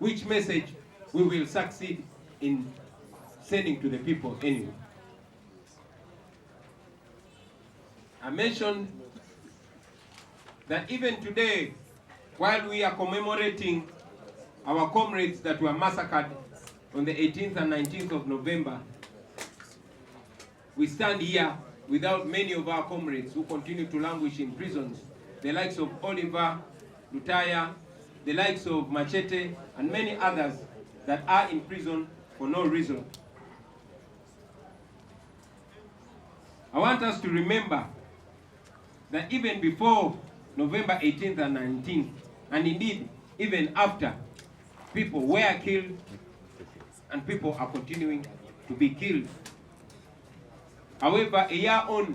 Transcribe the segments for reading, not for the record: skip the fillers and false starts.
which message we will succeed in sending to the people anyway. I mentioned that even today, while we are commemorating our comrades that were massacred on the 18th and 19th of November, we stand here without many of our comrades who continue to languish in prisons, the likes of Oliver, Lutaya, the likes of Machete, and many others that are in prison for no reason. I want us to remember that even before November 18th and 19th, and indeed even after, people were killed and people are continuing to be killed. However, a year on,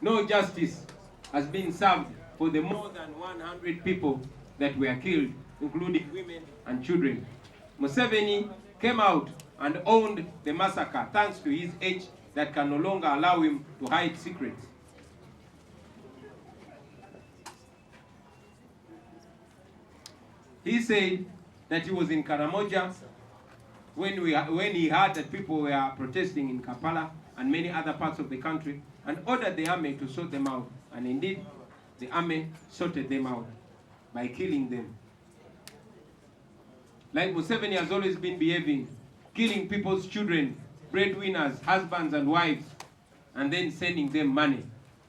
no justice has been served for the more than 100 people that were killed, including women and children. Museveni came out and owned the massacre thanks to his age that can no longer allow him to hide secrets. He said that he was in Karamoja when he heard that people were protesting in Kampala and many other parts of the country, and ordered the army to sort them out. And indeed, the army sorted them out by killing them. Like Museveni has always been behaving, killing people's children, breadwinners, husbands and wives, and then sending them money,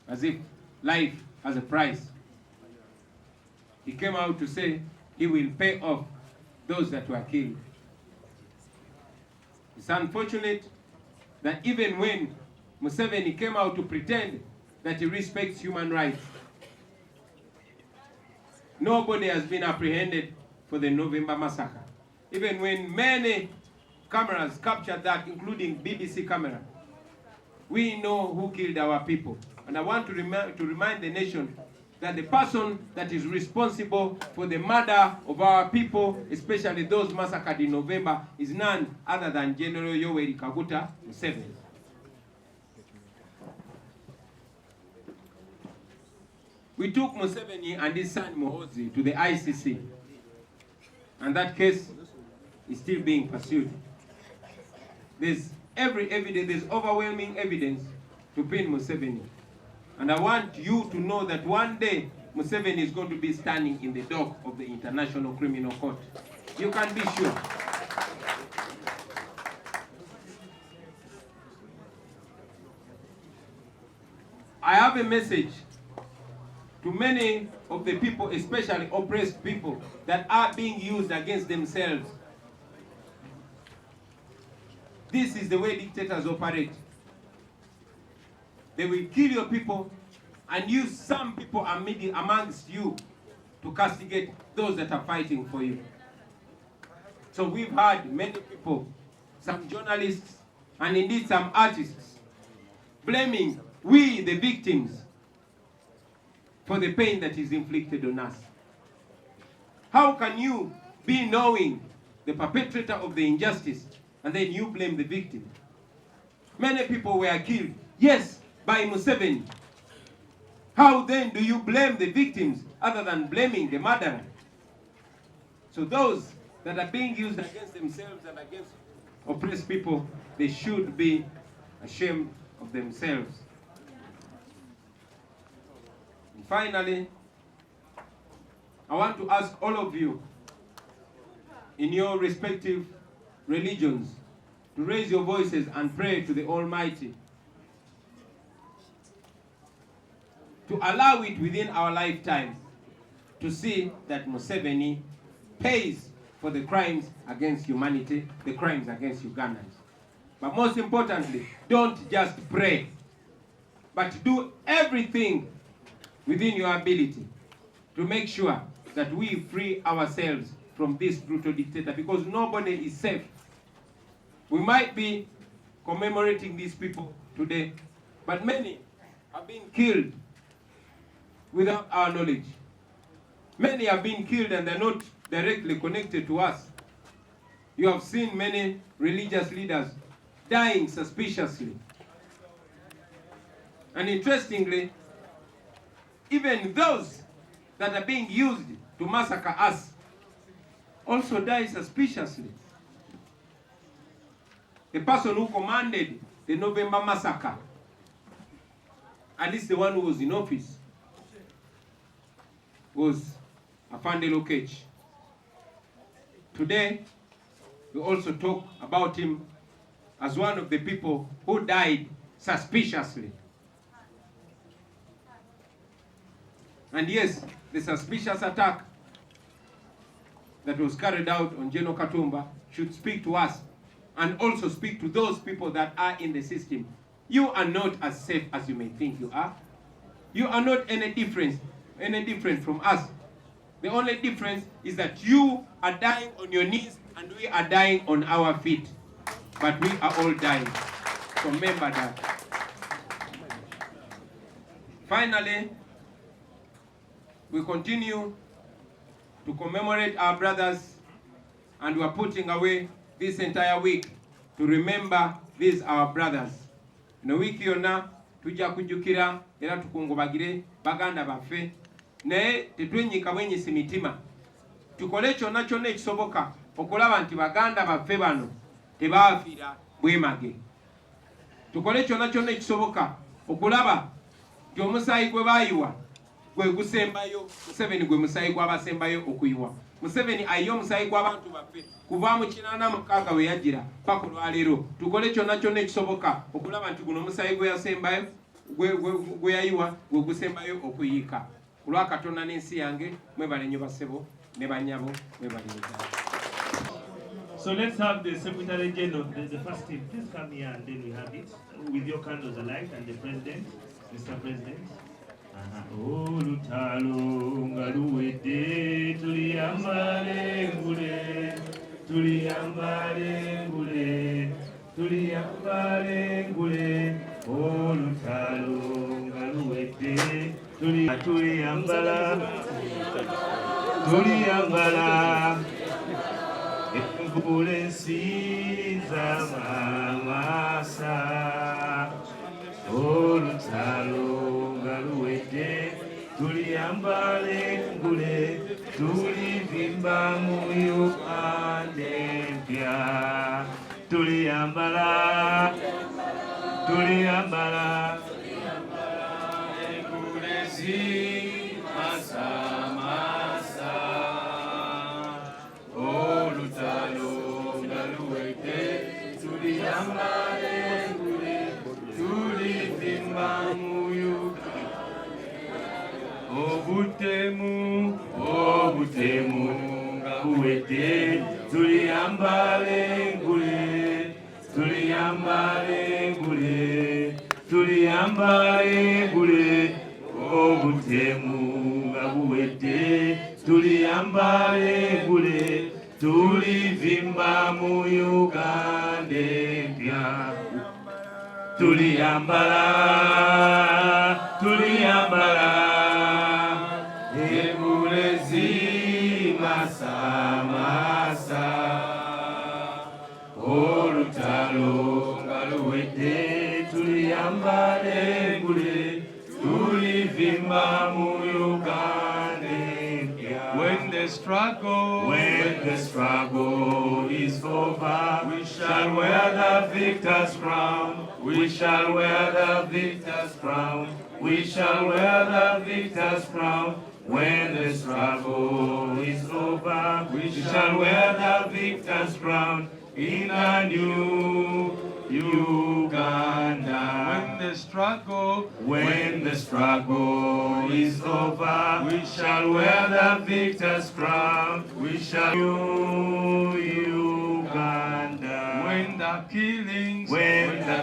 as if life has a price. He came out to say he will pay off those that were killed. It's unfortunate that even when Museveni came out to pretend that he respects human rights, nobody has been apprehended for the November massacre. Even when many cameras captured that, including BBC camera, we know who killed our people. And I want to remind the nation that the person that is responsible for the murder of our people, especially those massacred in November, is none other than General Yoweri Kaguta Museveni. We took Museveni and his son Muhoozi to the ICC, and that case is still being pursued. There's overwhelming evidence to pin Museveni. And I want you to know that one day Museveni is going to be standing in the dock of the International Criminal Court. You can be sure. I have a message to many of the people, especially oppressed people, that are being used against themselves. This is the way dictators operate. They will kill your people and use some people amongst you to castigate those that are fighting for you. So we've had many people, some journalists, and indeed some artists, blaming we, the victims, for the pain that is inflicted on us. How can you be knowing the perpetrator of the injustice and then you blame the victim? Many people were killed, yes, by Museveni. How then do you blame the victims other than blaming the murderer? So those that are being used against themselves and against oppressed people, they should be ashamed of themselves. And finally, I want to ask all of you in your respective religions to raise your voices and pray to the Almighty to allow it within our lifetime to see that Museveni pays for the crimes against humanity, the crimes against Ugandans. But most importantly, don't just pray, but do everything within your ability to make sure that we free ourselves from this brutal dictator, because nobody is safe. We might be commemorating these people today, but many have been killed without our knowledge. Many have been killed and they're not directly connected to us. You have seen many religious leaders dying suspiciously. And interestingly, even those that are being used to massacre us also died suspiciously. The person who commanded the November massacre, at least the one who was in office, was Afande Lokech. Today, we also talk about him as one of the people who died suspiciously. And yes, the suspicious attack that was carried out on General Katumba should speak to us and also speak to those people that are in the system. You are not as safe as you may think you are. You are not any different from us. The only difference is that you are dying on your knees and we are dying on our feet. But we are all dying. So remember that. Finally, we continue to commemorate our brothers, and we are putting away this entire week to remember these our brothers. No wiki yonna tujja kujjukira era tukungubagire baganda baffe, naye tetwenyika bwenyisa mitima. Tukole kyonna kyonna ekisoboka okulaba nti baganda baffe bano tebaafiira bwemage. Tukole kyonna kyonna ekisoboka okulaba nti omusaayi gwe baayiwa gwe gusembayo. Museveni gwe musaayi gw'abasembayo okuyiwa. Museveni ayiye omusaayi gw'abantu baffe kuva mu 86 we yajjira paka olwaleero. Tukole kyonna kyonna ekisoboka okulaba nti guno omusaayi gwe yasembayo gwe yayiwa gwe gusembayo okuyiika. Ku lwa Katonda n'ensi yange, mwebale nnyo bassebo ne bannyabo, mwebale nnyo. So let's have the Secretary General, the first team. Please come here and then we have it with your candles alight and the President, Mr. President. Olutalo nga luwedde tuliyambale ngule, tuliyambale ngule, tuliyambale ngule. Olutalo nga luwedde tuliyambala, tuliyambala. Engule nsiza mamasa. Olutalo nga luwedde tuliyambale ngule, tulivimba mu Uganda empya. Tuliyambala, tuliyambala. Engule nsiza mamasa. Olutalo nga luwedde tuliyambale ngule, tulivimba mu Uganda. Obutemu nga buwedde tuliyambale ngule, tuliyambale ngule, tuliyambale ngule. Obutemu nga buwedde tuliyambale ngule, tulivimba mu Uganda empya. Tuliyambala, tuliyambala. Engule zimasamasa. Olutalo nga luwedde tuliyambale ngule, tulivimba mu Uganda empya. When the struggle is over, we shall wear the victor's crown. We shall wear the victor's crown. We shall wear the victor's crown. When the struggle is over, we shall wear the victor's crown in a new Uganda. When the struggle is over, we shall wear the victor's crown. We shall new Uganda. When the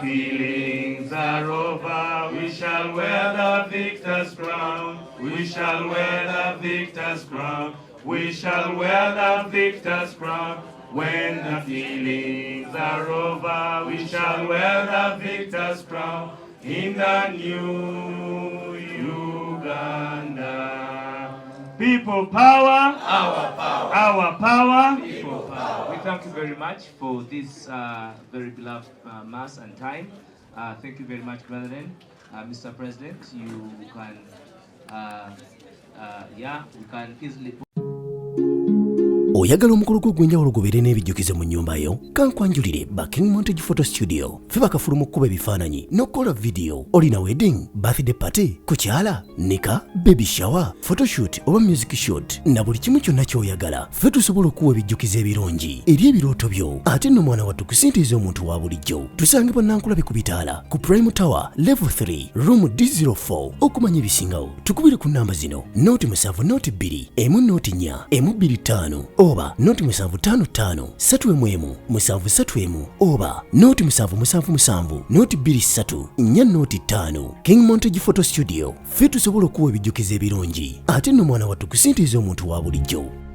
killings are over, we shall wear the victor's crown. We shall wear the victor's crown. We shall wear the victor's crown. When the killings are over, we shall wear the victor's crown in the new Uganda. People power, our power, our power, people power. We thank you very much for this very beloved mass and time. Thank you very much, brethren. Mr. President, you can, we can easily oyagala omukolo gw'ogwenjawulo gubeere n'ebijjukizo mu nnyumba yo kankwanjulire ba King Montage Photo Studio ffe bakafulu mu kkuba ebifaananyi n'okukola vidiyo. Olina wedding, birthday party, kukyala, nika, baby shower, photoshoot oba music shoot na buli kimu kyonna ky'oyagala ffe tusobola okuwa ebijjukizo ebirungi eri ebirooto byo ate nno mwana wattu kusintiiza omuntu wa bulijjo. Tusange Bannankulabe ku Bitaala ku Prime Tower Level 3 Room D04. Okumanya ebisingawo tukubire ku nnamba zino noti 7 noti 2 emu noti 4 emu 25 oba noti 755 3 731 oba noti 777 noti 23 4 noti 5. King Montage Photo Studio ffe tusobola okuwa ebijjukizo ebirungi ate nno mwana wattu kusintiiza omuntu wa bulijjo.